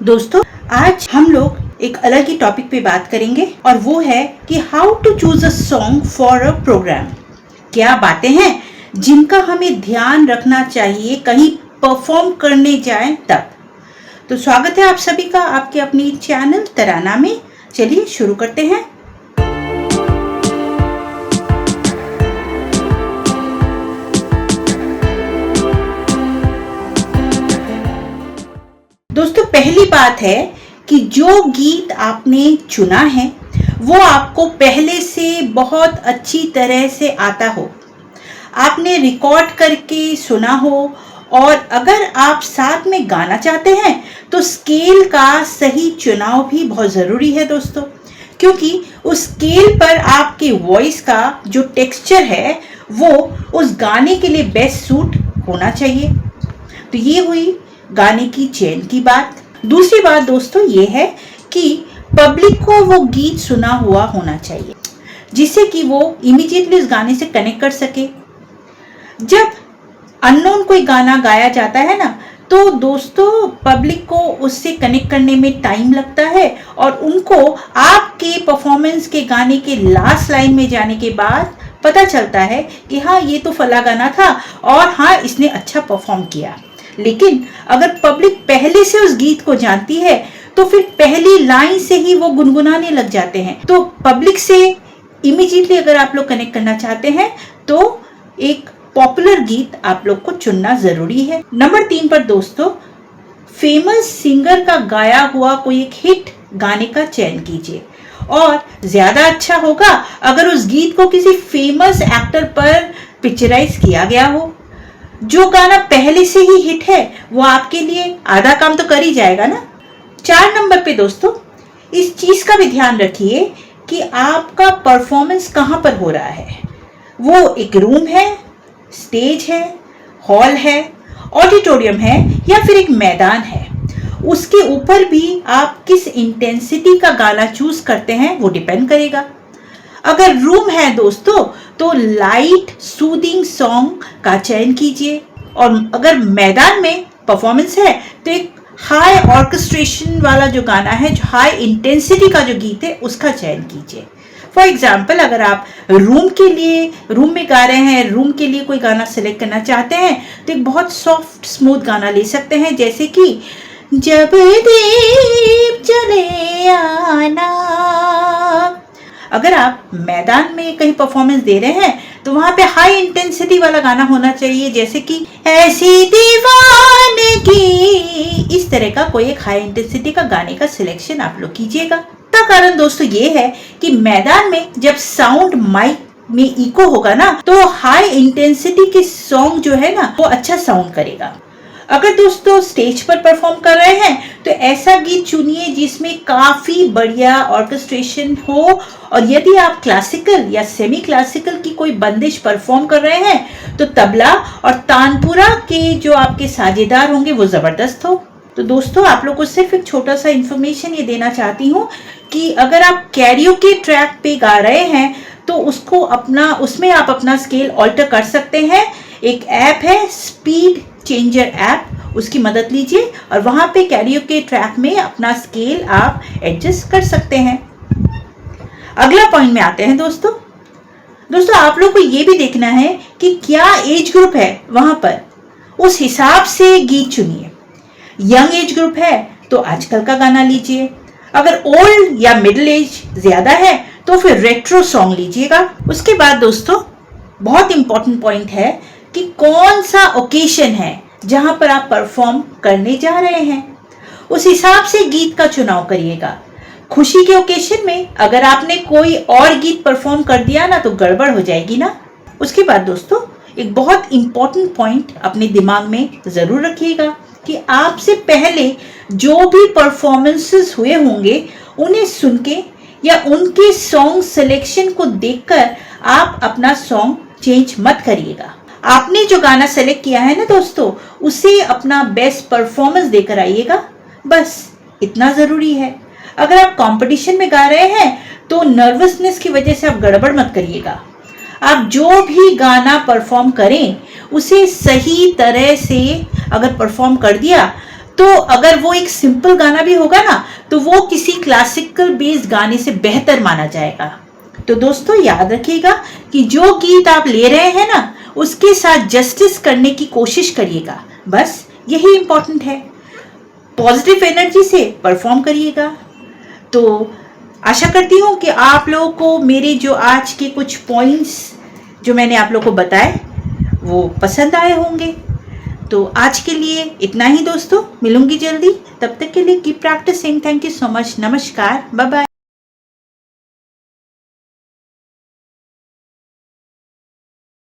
दोस्तों, आज हम लोग एक अलग ही टॉपिक पे बात करेंगे और वो है कि how to choose a song for a programme. क्या बातें हैं जिनका हमें ध्यान रखना चाहिए कहीं परफॉर्म करने जाएं तब। तो स्वागत है आप सभी का आपके अपनी चैनल तराना में। चलिए शुरू करते हैं। दोस्तों, पहली बात है कि जो गीत आपने चुना है वो आपको पहले से बहुत अच्छी तरह से आता हो, आपने रिकॉर्ड करके सुना हो, और अगर आप साथ में गाना चाहते हैं तो स्केल का सही चुनाव भी बहुत ज़रूरी है दोस्तों, क्योंकि उस स्केल पर आपके वॉइस का जो टेक्सचर है वो उस गाने के लिए बेस्ट सूट होना चाहिए। तो ये हुई गाने की चयन की बात। दूसरी बात दोस्तों ये है कि पब्लिक को वो गीत सुना हुआ होना चाहिए जिससे कि वो इमीडिएटली उस गाने से कनेक्ट कर सके। जब अननोन कोई गाना गाया जाता है ना, तो दोस्तों पब्लिक को उससे कनेक्ट करने में टाइम लगता है और उनको आपके परफॉर्मेंस के गाने के लास्ट लाइन में जाने के बाद पता चलता है कि हाँ ये तो फला गाना था और हाँ इसने अच्छा परफॉर्म किया। लेकिन अगर पब्लिक पहले से उस गीत को जानती है तो फिर पहली लाइन से ही वो गुनगुनाने लग जाते हैं। तो पब्लिक से इमीडिएटली अगर आप लोग कनेक्ट करना चाहते हैं तो एक पॉपुलर गीत आप लोग को चुनना जरूरी है। नंबर 3 पर दोस्तों, फेमस सिंगर का गाया हुआ कोई एक हिट गाने का चयन कीजिए, और ज्यादा अच्छा होगा अगर उस गीत को किसी फेमस एक्टर पर पिक्चराइज किया गया हो। जो गाना पहले से ही हिट है वो आपके लिए आधा काम तो कर ही जाएगा ना। 4 नंबर पे दोस्तों, इस चीज का भी ध्यान रखिए कि आपका परफॉर्मेंस कहां पर हो रहा है। वो एक रूम है, स्टेज है, हॉल है, ऑडिटोरियम है या फिर एक मैदान है। उसके ऊपर भी आप किस इंटेंसिटी का गाना चूज करते हैं वो डिपेंड करेगा। अगर रूम है दोस्तों तो लाइट सूदिंग सॉन्ग का चयन कीजिए, और अगर मैदान में परफॉर्मेंस है तो एक हाई ऑर्केस्ट्रेशन वाला जो गाना है, जो हाई इंटेंसिटी का जो गीत है उसका चयन कीजिए। फॉर एग्जाम्पल, अगर आप रूम में गा रहे हैं, रूम के लिए कोई गाना सिलेक्ट करना चाहते हैं तो एक बहुत सॉफ्ट स्मूथ गाना ले सकते हैं, जैसे कि जब दीप जले आना। अगर आप मैदान में कहीं परफॉर्मेंस दे रहे हैं तो वहां पे हाई इंटेंसिटी वाला गाना होना चाहिए, जैसे कि ऐसी दीवानगी। इस तरह का कोई एक हाई इंटेंसिटी का गाने का सिलेक्शन आप लोग कीजिएगा। का कारण दोस्तों ये है कि मैदान में जब साउंड माइक में इको होगा ना, तो हाई इंटेंसिटी के सॉन्ग जो है ना वो अच्छा साउंड करेगा। अगर दोस्तों स्टेज पर परफॉर्म कर रहे हैं तो ऐसा गीत चुनिए जिसमें काफी बढ़िया ऑर्केस्ट्रेशन हो, और यदि आप क्लासिकल या सेमी क्लासिकल की कोई बंदिश परफॉर्म कर रहे हैं तो तबला और तानपुरा के जो आपके साझेदार होंगे वो जबरदस्त हो। तो दोस्तों आप लोग को सिर्फ एक छोटा सा इंफॉर्मेशन ये देना चाहती हूँ कि अगर आप कैरियोके ट्रैक पे गा रहे हैं तो उसमें आप अपना स्केल ऑल्टर कर सकते हैं। एक ऐप है स्पीड चेंजर ऐप, उसकी मदद लीजिए और वहां पे कैरियोके ट्रैक में अपना स्केल आप एडजस्ट कर सकते हैं। अगला पॉइंट में आते हैं दोस्तों आप लोग को ये भी देखना है कि क्या एज ग्रुप है वहां पर, उस हिसाब से गीत चुनिए। यंग एज ग्रुप है तो आजकल का गाना लीजिए, अगर ओल्ड या मिडिल एज ज्यादा है तो फिर रेट्रो सॉन्ग लीजिएगा। उसके बाद दोस्तों बहुत इंपॉर्टेंट पॉइंट है कि कौन सा ओकेशन है जहां पर आप परफॉर्म करने जा रहे हैं, उस हिसाब से गीत का चुनाव करिएगा। खुशी के ओकेशन में अगर आपने कोई और गीत परफॉर्म कर दिया ना तो गड़बड़ हो जाएगी ना। उसके बाद दोस्तों एक बहुत इंपॉर्टेंट पॉइंट अपने दिमाग में जरूर रखिएगा कि आपसे पहले जो भी परफॉर्मेंसेस हुए होंगे उन्हें सुन के या उनके सॉन्ग सिलेक्शन को देखकर आप अपना सॉन्ग चेंज मत करिएगा। आपने जो गाना सेलेक्ट किया है ना दोस्तों, उसे अपना बेस्ट परफॉर्मेंस देकर आइएगा, बस इतना जरूरी है। अगर आप कंपटीशन में गा रहे हैं तो नर्वसनेस की वजह से आप गड़बड़ मत करिएगा। आप जो भी गाना परफॉर्म करें उसे सही तरह से अगर परफॉर्म कर दिया तो अगर वो एक सिंपल गाना भी होगा ना, तो वो किसी क्लासिकल बेस्ड गाने से बेहतर माना जाएगा। तो दोस्तों याद रखिएगा कि जो गीत आप ले रहे हैं ना, उसके साथ जस्टिस करने की कोशिश करिएगा। बस यही इंपॉर्टेंट है। पॉजिटिव एनर्जी से परफॉर्म करिएगा। तो आशा करती हूँ कि आप लोगों को मेरे जो आज के कुछ पॉइंट्स जो मैंने आप लोगों को बताए वो पसंद आए होंगे। तो आज के लिए इतना ही दोस्तों, मिलूंगी जल्दी। तब तक के लिए keep practising. Thank you so much. नमस्कार, बाय बाय।